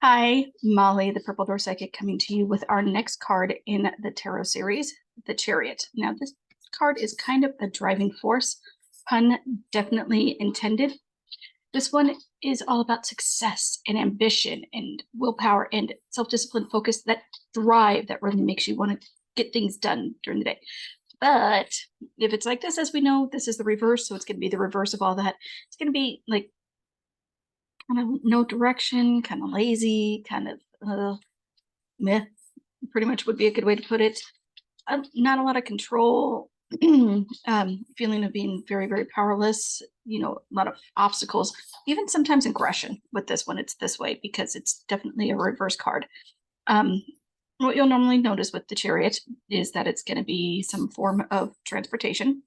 Hi, Molly, the Purple Door Psychic, coming to you with our next card in the Tarot series, the Chariot. Now, this card is kind of a driving force, pun definitely intended. This one is all about success and ambition and willpower and self-discipline focus, that drive that really makes you want to get things done during the day. But if it's like this, as we know, this is the reverse, so it's going to be the reverse of all that. It's going to be like kind of no direction, kind of lazy, kind of meh, pretty much would be a good way to put it. Not a lot of control, feeling of being very, very powerless, a lot of obstacles, even sometimes aggression with this one. It's this way because it's definitely a reverse card. What you'll normally notice with the Chariot is that it's going to be some form of transportation.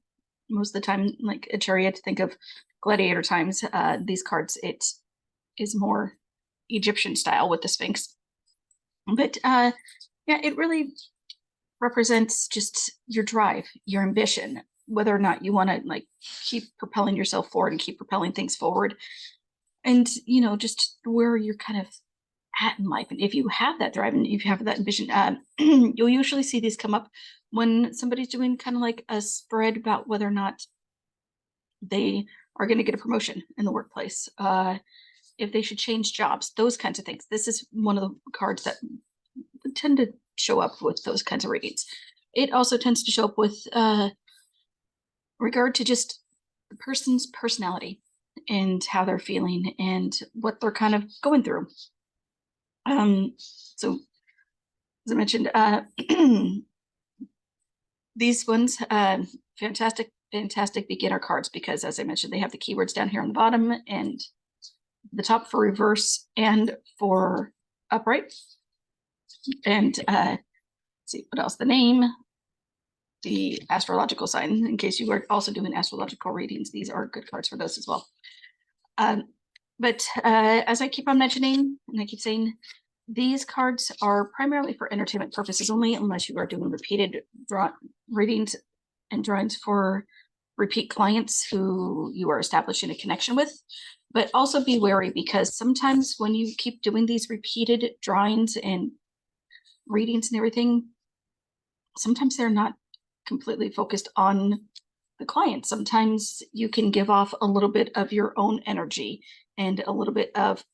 Most of the time, like a chariot, think of gladiator times. These cards, it is more Egyptian style with the Sphinx. But yeah, it really represents just your drive, your ambition, whether or not you want to like keep propelling yourself forward and keep propelling things forward. And, just where you're kind of at in life. And if you have that drive and if you have that ambition, you'll usually see these come up when somebody's doing kind of like a spread about whether or not they are going to get a promotion in the workplace, if they should change jobs, those kinds of things. This is one of the cards that tend to show up with those kinds of readings. It also tends to show up with regard to just the person's personality and how they're feeling and what they're kind of going through. So as I mentioned, these ones, fantastic beginner cards, because as I mentioned, they have the keywords down here on the bottom and the top for reverse and for upright. And see what else, the name, the astrological sign, in case you are also doing astrological readings. These are good cards for those as well. But as I keep on mentioning, and I keep saying, these cards are primarily for entertainment purposes only, unless you are doing repeated readings and drawings for repeat clients who you are establishing a connection with. But also be wary, because sometimes when you keep doing these repeated drawings and readings and everything, sometimes they're not completely focused on the client. Sometimes you can give off a little bit of your own energy and a little bit of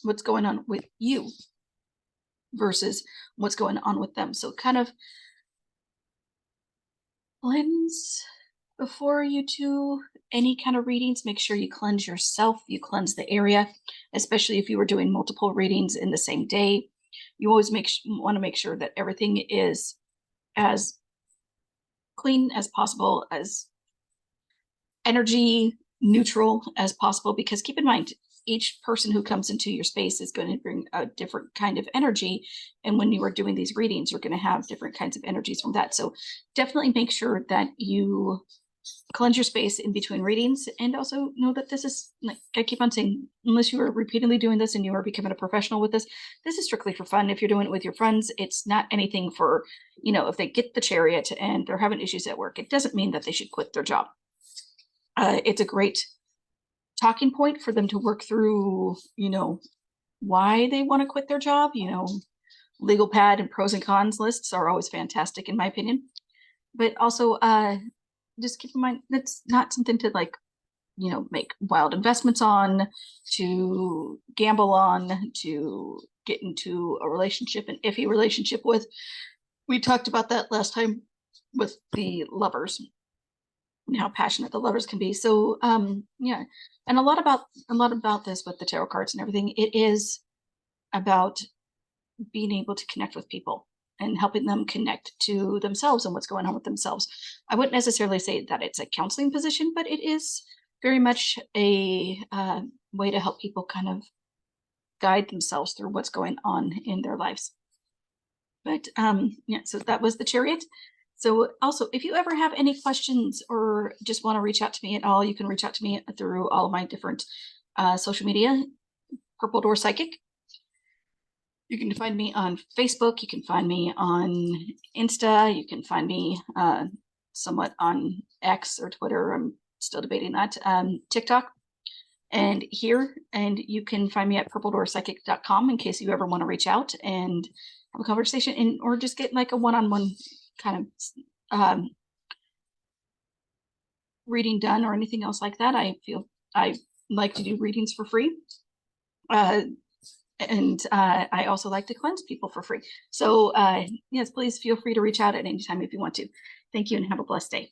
what's going on with you versus what's going on with them. So kind of cleanse before you do any kind of readings. Make sure you cleanse yourself, you cleanse the area, especially if you were doing multiple readings in the same day. You always want to make sure that everything is as clean as possible, as energy neutral as possible, because keep in mind, each person who comes into your space is going to bring a different kind of energy. And when you are doing these readings, you're going to have different kinds of energies from that. So definitely make sure that you cleanse your space in between readings, and also know that this is, like I keep on saying, unless you are repeatedly doing this and you are becoming a professional with this is strictly for fun. If you're doing it with your friends, it's not anything for, if they get the Chariot and they're having issues at work, it doesn't mean that they should quit their job. It's a great talking point for them to work through, why they want to quit their job. Legal pad and pros and cons lists are always fantastic in my opinion. But also, just keep in mind, that's not something to make wild investments on, to gamble on, to get into a relationship, an iffy relationship with. We talked about that last time with the lovers and how passionate the lovers can be. So yeah, and a lot about this with the tarot cards and everything, it is about being able to connect with people and helping them connect to themselves and what's going on with themselves. I wouldn't necessarily say that it's a counseling position, but it is very much a way to help people kind of guide themselves through what's going on in their lives. But yeah, so that was the Chariot. So also, if you ever have any questions or just want to reach out to me at all, you can reach out to me through all of my different social media, Purple Door Psychic. You can find me on Facebook. You can find me on Insta. You can find me somewhat on X or Twitter. I'm still debating that. TikTok. and here, and you can find me at purpledoorpsychic.com in case you ever want to reach out and have a conversation, and or just get like a one-on-one kind of reading done or anything else like that. I like to do readings for free. And I also like to cleanse people for free. So yes, please feel free to reach out at any time if you want to. Thank you and have a blessed day.